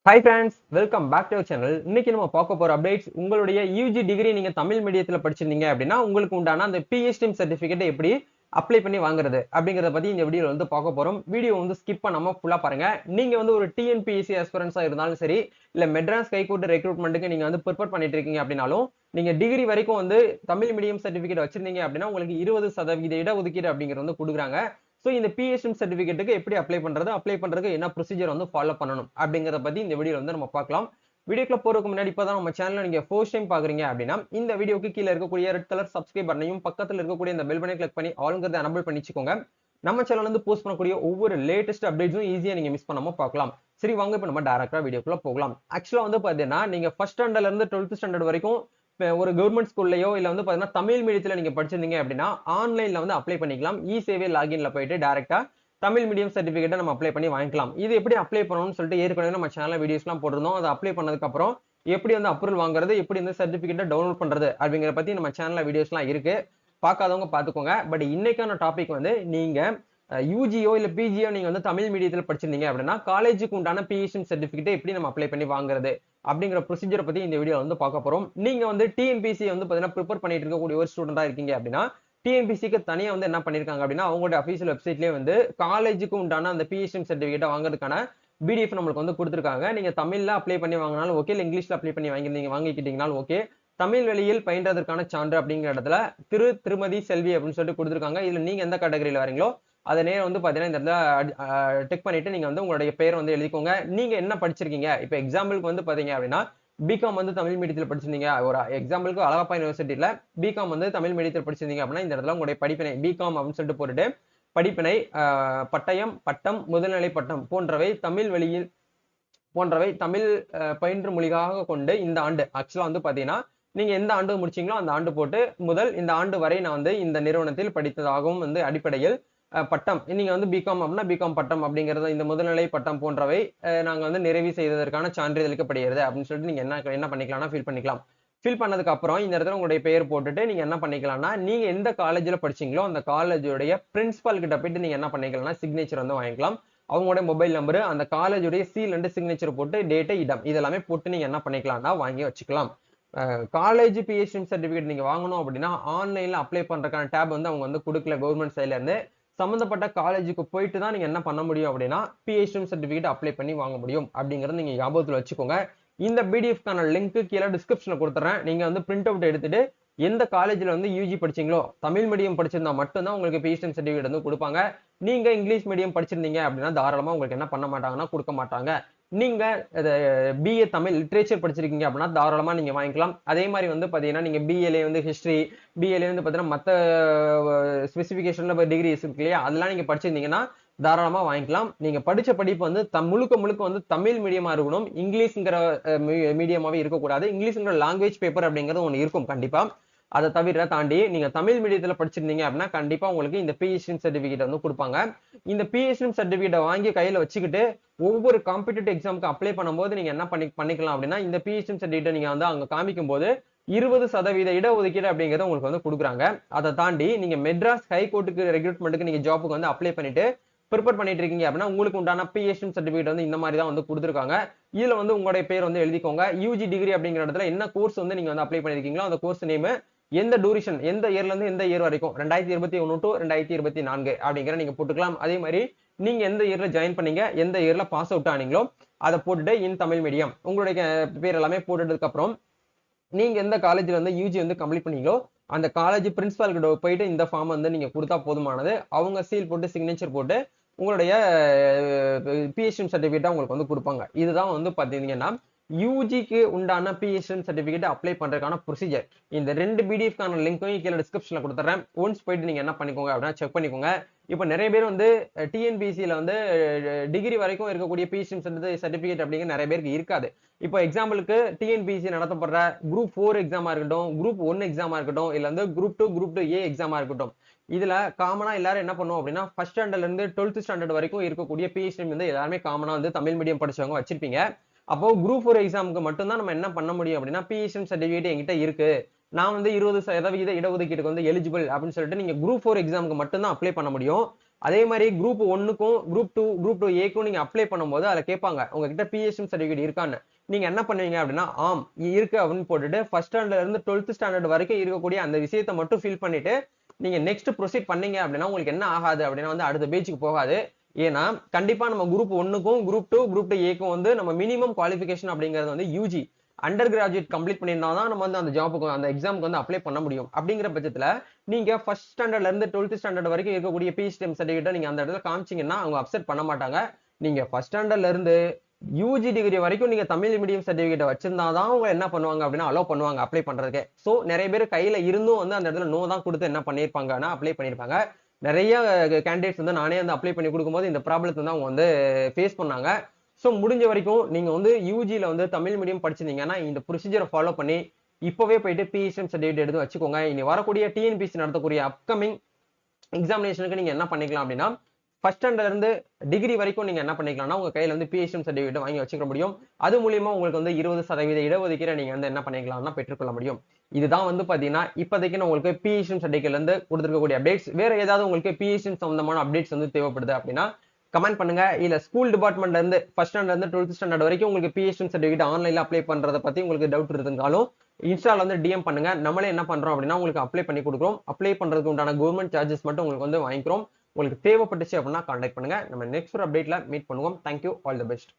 Hi friends, welcome back to our channel. இன்னைக்கு நம்ம பார்க்க போற அப்டேட்ஸ் உங்களுடைய யூஜி டிகிரி நீங்க தமிழ் மீடியத்துல படிச்சிருந்தீங்க அப்படின்னா உங்களுக்கு உண்டான அந்த பிஹெச்டி சர்டிபிகேட் எப்படி அப்ளை பண்ணி வாங்குறது அப்படிங்கறத பத்தி இந்த வீடியோல வந்து பார்க்க போறோம். வீடியோ வந்து ஸ்கிப் பண்ணாம ஃபுல்லா பாருங்க. நீங்க வந்து ஒரு டிஎன்பிஎஸ்சி ஆஸ்பிரன்ஸா இருந்தாலும் சரி, இல்ல மெட்ராஸ் ஹைகோர்ட் ரெக்ரூட்மெண்ட்டுக்கு நீங்க வந்து ப்ரிப்பேர் பண்ணிட்டு இருக்கீங்க அப்படின்னாலும் நீங்க டிகிரி வரைக்கும் வந்து தமிழ் மீடியம் சர்டிபிகேட் வச்சிருந்தீங்க அப்படின்னா உங்களுக்கு 20% இடஒதுக்கீடு அப்படிங்கிறது வந்து கொடுக்குறாங்க. சோ இந்த பிஹெச்டி சர்டிபிகேட்டுக்கு எப்படி அப்ளை பண்றதுக்கு என்ன ப்ரொசீஜர் வந்து ஃபாலோ பண்ணணும் அப்படிங்கறத பத்தி இந்த வீடியோல வந்து நம்ம பார்க்கலாம். வீடியோக்குள்ள போறதுக்கு முன்னாடி இப்பதான் நம்ம சேனலை நீங்க ஃபர்ஸ்ட் டைம் பாக்குறீங்க அப்படின்னா இந்த வீடியோக்கு கீழே இருக்கக்கூடிய ரெட் கலர் சப்ஸ்கிரைப் பட்டனையும் பக்கத்துல இருக்கக்கூடிய இந்த பெல் பட்டனை கிளிக் பண்ணி ஆல்ங்கிறத எனபிள் பண்ணிச்சுக்கோங்க. நம்ம சேனல் வந்து போஸ்ட் பண்ணக்கூடிய ஒவ்வொரு லேட்டஸ்ட் அப்டேட்ஸும் ஈஸியா நீங்க மிஸ் பண்ணாம பார்க்கலாம். சரி வாங்க இப்ப நம்ம டைரக்டா வீடியோக்குள்ள போகலாம். ஆக்சுவலா வந்து பாத்தீங்கன்னா நீங்க ஃபர்ஸ்ட் ஸ்டாண்டர்ட்ல இருந்து 12th ஸ்டாண்டர்ட் வரைக்கும் ஒரு கவர்மெண்ட் ஸ்கூல்லயோ இல்ல வந்து பாத்தீங்கன்னா தமிழ் மீடியத்துல நீங்க படிச்சிருந்தீங்க அப்படின்னா ஆன்லைன்ல வந்து அப்ளை பண்ணிக்கலாம். இ சேவை லாகின்ல போயிட்டு டைரக்டா தமிழ் மீடியம் சர்டிபிகேட்டை நம்ம அப்ளை பண்ணி வாங்கிக்கலாம். இது எப்படி அப்ளை பண்ணணும்னு சொல்லிட்டு ஏற்கனவே நம்ம சேனல்ல வீடியோஸ் எல்லாம் போட்டிருந்தோம். அதை அப்ளை பண்ணதுக்கு அப்புறம் எப்படி வந்து அப்ரூவல் வாங்குறது, எப்படி இந்த சர்டிபிகேட்டை டவுன்லோட் பண்றது அப்படிங்கிற பத்தி நம்ம சேனல்ல வீடியோஸ் எல்லாம் இருக்கு. பார்க்காதவங்க பாத்துக்கோங்க. பட் இன்னைக்கான டாபிக் வந்து நீங்க யூஜியோ இல்ல பிஜியோ நீங்க வந்து தமிழ் மீடியத்துல படிச்சிருந்தீங்க அப்படின்னா காலேஜுக்கு உண்டான பிஹெச்டி சர்டிபிகேட்டை எப்படி நம்ம அப்ளை பண்ணி வாங்குறது அப்படிங்கிற ப்ரொசீஜரை பத்தி இந்த வீடியோ வந்து பார்க்க போறோம். நீங்க வந்து டிஎன்பிசி வந்து பாத்தீங்கன்னா ப்ரிப்பேர் பண்ணிட்டு இருக்கக்கூடிய ஒரு ஸ்டூடெண்டா இருக்கீங்க அப்படின்னா டிஎன்பிசிக்கு தனியா வந்து என்ன பண்ணிருக்காங்க அப்படின்னா அவங்களோட அபிஷியல் வெப்சைட்லயே வந்து காலேஜுக்கு உண்டான அந்த பிஹெச்டி சர்டிபிகேட்டை வாங்குறதுக்கான பிடிஎஃப் நம்மளுக்கு வந்து கொடுத்துருக்காங்க. நீங்க தமிழ்ல அப்ளை பண்ணி வாங்கினாலும் ஓகே, இல்ல இங்கிலீஷ்ல அப்ளை பண்ணி வாங்கிக்கிட்டீங்கனாலும் ஓகே. தமிழ் வழியில் பயின்றதற்கான சான்று அப்படிங்கிற இடத்துல திருமதி செல்வி அப்படின்னு சொல்லிட்டு கொடுத்துருக்காங்க. இதுல நீங்க எந்த கேட்டகரியில வரீங்களோ அதை நேரம் வந்து பாத்தீங்கன்னா இந்த இடத்துல டெக் பண்ணிட்டு நீங்க வந்து உங்களுடைய பேரை வந்து எழுதிக்கோங்க. நீங்க என்ன படிச்சிருக்கீங்க இப்ப எக்ஸாம்பிளுக்கு வந்து பாத்தீங்க அப்படின்னா பிகாம் வந்து தமிழ் மீடியத்தில் படிச்சிருந்தீங்க. ஒரு எக்ஸாம்பிளுக்கு அழகப்பா யூனிவர்சிட்டியில பிகாம் வந்து தமிழ் மீடியத்தில் படிச்சிருந்தீங்க அப்படின்னா இந்த இடத்துல உங்களுடைய படிப்பினை பிகாம் அப்படின்னு சொல்லிட்டு போட்டுட்டு படிப்பினை பட்டயம் பட்டம் முதுநிலை பட்டம் போன்றவை தமிழ் பயின்று மொழியாக கொண்டு இந்த ஆண்டு ஆக்சுவலா வந்து பாத்தீங்கன்னா நீங்க எந்த ஆண்டு முடிச்சீங்களோ அந்த ஆண்டு போட்டு முதல் இந்த ஆண்டு வரை நான் வந்து இந்த நிறுவனத்தில் படித்ததாகவும் வந்து அடிப்படையில் பட்டம் நீங்க வந்து பிகாம் அப்படின்னா பிகாம் பட்டம் அப்படிங்கறது இந்த முதுநிலை பட்டம் போன்றவை நாங்க வந்து நிறைவு செய்ததற்கான சான்றிதழ் அளிக்கப்படுகிறது அப்படின்னு சொல்லிட்டு நீங்க என்ன பண்ணிக்கலாம்னா ஃபில் பண்ணதுக்கு அப்புறம் இந்த இடத்துல உங்களுடைய பெயர் போட்டுட்டு நீங்க என்ன பண்ணிக்கலாம்னா நீங்க எந்த காலேஜ்ல படிச்சீங்களோ அந்த காலேஜுடைய பிரின்சிபால் கிட்ட போயிட்டு நீங்க என்ன பண்ணிக்கலாம்னா சிக்னேச்சர் வந்து வாங்கிக்கலாம். அவங்களோட மொபைல் நம்பர் அந்த காலேஜுடைய சீல் அண்ட் சிக்னேச்சர் போட்டு டேட்டு இடம் இதெல்லாமே போட்டு நீங்க என்ன பண்ணிக்கலாம்னா வாங்கி வச்சுக்கலாம். காலேஜ் பிஹெச்டி சர்டிபிகேட் நீங்க வாங்கணும் அப்படின்னா ஆன்லைன்ல அப்ளை பண்றதுக்கான டேப் வந்து அவங்க வந்து கொடுக்கல கவர்மெண்ட் சைட்ல இருந்து. சம்பந்தப்பட்ட காலேஜுக்கு போயிட்டு தான் நீங்க என்ன பண்ண முடியும் அப்படின்னா பிஹெச்டி சர்டிபிகேட் அப்ளை பண்ணி வாங்க முடியும் அப்படிங்கறது நீங்க ஞாபகத்துல வச்சுக்கோங்க. இந்த பிடிஎஃப்கான லிங்க் கீழே டிஸ்கிரிப்ஷன்ல கொடுத்துறேன். நீங்க வந்து பிரிண்ட் அவுட் எடுத்துட்டு எந்த காலேஜ்ல வந்து யூஜி படிச்சீங்களோ தமிழ் மீடியம் படிச்சிருந்தா மட்டும்தான் உங்களுக்கு பிஹெச்டி சர்டிபிகேட் வந்து கொடுப்பாங்க. நீங்க இங்கிலீஷ் மீடியம் படிச்சிருந்தீங்க அப்படின்னா தாராளமா உங்களுக்கு என்ன பண்ண மாட்டாங்கன்னா கொடுக்க மாட்டாங்க. நீங்க பிஏ தமிழ் லிட்ரேச்சர் படிச்சிருக்கீங்க அப்படின்னா தாராளமா நீங்க வாங்கிக்கலாம். அதே மாதிரி வந்து பாத்தீங்கன்னா நீங்க பிஏல வந்து ஹிஸ்டரி பிஏல வந்து பாத்தீங்கன்னா மத்த ஸ்பெசிபிகேஷன்ல டிகிரிஸ் இருக்கு இல்லையா அதெல்லாம் நீங்க படிச்சிருந்தீங்கன்னா தாராளமா வாங்கிக்கலாம். நீங்க படிச்ச படிப்பு வந்து முழுக்க முழுக்க வந்து தமிழ் மீடியமா இருக்கணும். இங்கிலீஷ்ங்கிற மீடியமாவே இருக்கக்கூடாது. இங்கிலீஷ்ங்கிற லாங்குவேஜ் பேப்பர் அப்படிங்கிறது ஒன்று இருக்கும் கண்டிப்பா. அதை தவிர தாண்டி நீங்க தமிழ் மீடியத்துல படிச்சிருந்தீங்க அப்படின்னா கண்டிப்பா உங்களுக்கு இந்த பிஹெச்டி சர்டிபிகேட் வந்து கொடுப்பாங்க. இந்த பிஹெச்டி சர்டிபிகேட்டை வாங்கி கையில வச்சுக்கிட்டு ஒவ்வொரு காம்படிட்டிவ் எக்ஸாமுக்கு அப்ளை பண்ணும்போது நீங்க என்ன பண்ணிக்கலாம் அப்படின்னா இந்த பிஹெச்டி சர்டிபிகேட் நீங்க வந்து அங்க காமிக்கும் போது 20% இடஒதுக்கீடு அப்படிங்கறத உங்களுக்கு வந்து கொடுக்குறாங்க. அதை தாண்டி நீங்க மெட்ராஸ் ஹைகோர்ட்டுக்கு ரெக்ரூட்மெண்ட்டுக்கு நீங்க ஜாப்புக்கு வந்து அப்ளை பண்ணிட்டு ப்ரிப்பேர் பண்ணிட்டு இருக்கீங்க அப்படின்னா உங்களுக்கு உண்டான பிஹெச்டி சர்டிபிகேட் வந்து இந்த மாதிரி தான் வந்து கொடுத்துருக்காங்க. இதுல வந்து உங்களுடைய பேர் வந்து எழுதிக்கோங்க. யூஜி டிகிரி அப்படிங்கிற இடத்துல என்ன கோர்ஸ் வந்து நீங்க வந்து அப்ளை பண்ணிருக்கீங்களோ அந்த கோர்ஸ் நேம் எந்த டூரேஷன் எந்த இயர்ல இருந்து எந்த இயர் வரைக்கும் 2021 டு 2024 அப்படிங்கிற நீங்க போட்டுக்கலாம். அதே மாதிரி நீங்க எந்த இயர்ல ஜாயின் பண்ணீங்க எந்த இயர்ல பாஸ் அவுட் ஆனீங்களோ அதை போட்டுட்டு இன் தமிழ் மீடியம் உங்களுடைய பேர் எல்லாமே போட்டுட்டதுக்கு அப்புறம் நீங்க எந்த காலேஜ்ல வந்து யூஜி வந்து கம்ப்ளீட் பண்ணீங்களோ அந்த காலேஜ் பிரின்சிபால் கிட்ட போயிட்டு இந்த ஃபார்ம் வந்து நீங்க கொடுத்தா போதுமானது. அவங்க சீல் போட்டு சிக்னேச்சர் போட்டு உங்களுடைய பிஹெச்டி சர்டிபிகேட் உங்களுக்கு வந்து கொடுப்பாங்க. இதுதான் வந்து பாத்தீங்கன்னா யூஜிக்கு உண்டான பிஹெச்டி சர்டிபிகேட் அப்ளை பண்றதுக்கான ப்ரொசீஜர். இந்த ரெண்டு பிடிஎஃப்கான லிங்கையும் கீழே டிஸ்கிரிப்ஷன்ல கொடுத்துறேன். ஒன்ஸ் போயிட்டு நீங்க என்ன பண்ணிக்கோங்க அப்படின்னா செக் பண்ணிக்கோங்க. இப்ப நிறைய பேர் வந்து டிஎன்பிசியில வந்து டிகிரி வரைக்கும் இருக்கக்கூடிய பிஹெச்டி சர்டிபிகேட் அப்படிங்கிற நிறைய பேருக்கு இருக்காது. இப்போ எக்ஸாம்பிளுக்கு டிஎன்பிசி நடத்தப்படுற குரூப் 4 எக்ஸாமா இருக்கட்டும், குரூப் 1 எக்ஸாமா இருக்கட்டும், இல்ல வந்து குரூப் 2 ஏ எக்ஸாமா இருக்கட்டும், இதுல காமனா எல்லாரும் என்ன பண்ணுவோம் அப்படின்னா ஃபர்ஸ்ட் ஸ்டாண்டர்ட்ல இருந்து 12th ஸ்டாண்டர்ட் வரைக்கும் இருக்கக்கூடிய பிஹெச்டி வந்து எல்லாருமே காமனா வந்து தமிழ் மீடியம் படிச்சவங்க வச்சிருப்பீங்க. அப்போ குரூப் 4 எக்ஸாமுக்கு மட்டும்தான் நம்ம என்ன பண்ண முடியும் அப்படின்னா பிஹெச்டி சர்டிபிகேட் என்கிட்ட இருக்கு, நான் வந்து 20% இடஒதுக்கீட்டுக்கு வந்து எலிஜிபிள் அப்படின்னு சொல்லிட்டு நீங்க குரூப் 4 எக்ஸாமுக்கு மட்டும்தான் அப்ளை பண்ண முடியும். அதே மாதிரி குரூப் 1க்கும் குரூப் டூ ஏக்கும் நீங்க அப்ளை பண்ணும்போது அதில் கேட்பாங்க உங்ககிட்ட பிஹெச்டி சர்டிஃபிகேட் இருக்கான்னு. நீங்க என்ன பண்ணுவீங்க அப்படின்னா ஆம் இருக்கு அப்படின்னு போட்டுட்டு ஃபர்ஸ்ட் ஸ்டாண்டர்ட்ல இருந்து 12th ஸ்டாண்டர்ட் வரைக்கும் இருக்கக்கூடிய அந்த விஷயத்தை மட்டும் ஃபில் பண்ணிட்டு நீங்க நெக்ஸ்ட் ப்ரொசீட் பண்ணீங்க அப்படின்னா உங்களுக்கு என்ன ஆகாது அப்படின்னா வந்து அடுத்த பேஜுக்கு போகாது. ஏன்னா கண்டிப்பா நம்ம குரூப் 1க்கும் குரூப் டூ ஏக்கும் வந்து நம்ம மினிமம் குவாலிஃபிகேஷன் அப்படிங்கிறது வந்து யூஜி அண்டர் கிராஜுவேட் கம்ப்ளீட் பண்ணியிருந்தா தான் நம்ம வந்து அந்த ஜாபுக்கு அந்த எக்ஸாமுக்கு வந்து அப்ளை பண்ண முடியும். அப்படிங்கிற பட்சத்துல நீங்க ஃபர்ஸ்ட் ஸ்டாண்டர்ட்ல இருந்து 12th ஸ்டாண்டர்ட் வரைக்கும் இருக்கக்கூடிய பிஹெச்டி சர்டிஃபிகேட்டை நீங்க அந்த இடத்துல காமிச்சீங்கன்னா அவங்க அப்செட் பண்ண மாட்டாங்க. நீங்க ஃபர்ஸ்ட் ஸ்டாண்டர்ட்ல இருந்து யூஜி டிகிரி வரைக்கும் நீங்க தமிழ் மீடியம் சர்டிஃபிகேட் வச்சிருந்தாதான் அவங்க என்ன பண்ணுவாங்க அப்படின்னா அலோவ் பண்ணுவாங்க அப்ளை பண்றதுக்கு. சோ நிறைய பேர் கையில இருந்தும் வந்து அந்த இடத்துல நோ தான் கொடுத்து என்ன பண்ணிருப்பாங்கன்னா அப்ளை பண்ணிருப்பாங்க. நிறைய கேண்டிடேட்ஸ் வந்து நானே வந்து அப்ளை பண்ணி கொடுக்கும்போது இந்த ப்ராப்ளத்தை வந்து அவங்க வந்து ஃபேஸ் பண்ணாங்க. ஸோ முடிஞ்ச வரைக்கும் நீங்க வந்து யூஜில வந்து தமிழ் மீடியம் படிச்சிருந்தீங்கன்னா இந்த ப்ரொசீஜரை ஃபாலோ பண்ணி இப்பவே போயிட்டு பிஹெச்டி சர்டிஃபிகேட் எடுத்து வச்சுக்கோங்க. இனி வரக்கூடிய டிஎன்பிசி நடத்தக்கூடிய அப்கமிங் எக்ஸாமினேஷனுக்கு நீங்க என்ன பண்ணிக்கலாம் அப்படின்னா ஃபர்ஸ்ட் ஸ்டாண்டர்ட்ல இருந்து டிகிரி வரைக்கும் நீங்க என்ன பண்ணிக்கலாம்னா உங்க கையில வந்து பிஹெச்டி சர்டிஃபிகேட் வாங்கி வச்சுக்க முடியும். அது மூலியமா உங்களுக்கு வந்து 20% இடஒதுக்கீடு நீங்க வந்து என்ன பண்ணிக்கலாம்னா பெற்றுக்கொள்ள முடியும். இதுதான் வந்து பாத்தீங்கன்னா இப்போதைக்கு நான் உங்களுக்கு பிஹெச்டி சர்டிஃபிகேட்ல இருந்து கொடுத்துருக்கக்கூடிய அப்டேட்ஸ். வேற ஏதாவது உங்களுக்கு பிஹெச்டி சம்பந்தமான அப்டேட்ஸ் வந்து தேவைப்படுது அப்படின்னா கமெண்ட் பண்ணுங்க. இல்ல ஸ்கூல் டிபார்ட்மெண்ட்ல இருந்து ஃபர்ஸ்ட் ஸ்டாண்டர்ட்ல இருந்து 12th ஸ்டாண்டர்ட் வரைக்கும் உங்களுக்கு பிஹெச்டி சர்டிஃபிகேட் ஆன்லைன்ல அப்ளை பண்றத பத்தி உங்களுக்கு டவுட் இருந்தாலும் இன்ஸ்டால வந்து டிஎம் பண்ணுங்க. நம்மளே என்ன பண்றோம் அப்படின்னா உங்களுக்கு அப்ளை பண்ணி கொடுக்குறோம். அப்ளை பண்றதுக்கு உண்டான கவர்மெண்ட் சார்ஜஸ் மட்டும் உங்களுக்கு வந்து வாங்கிக்கிறோம். உங்களுக்கு தேவைப்பட்டுச்சு அப்படின்னா கான்டாக்ட் பண்ணுங்க. நம்ம நெக்ஸ்ட் ஒரு அப்டேட்ல மீட் பண்ணுவோம். Thank you, all the best.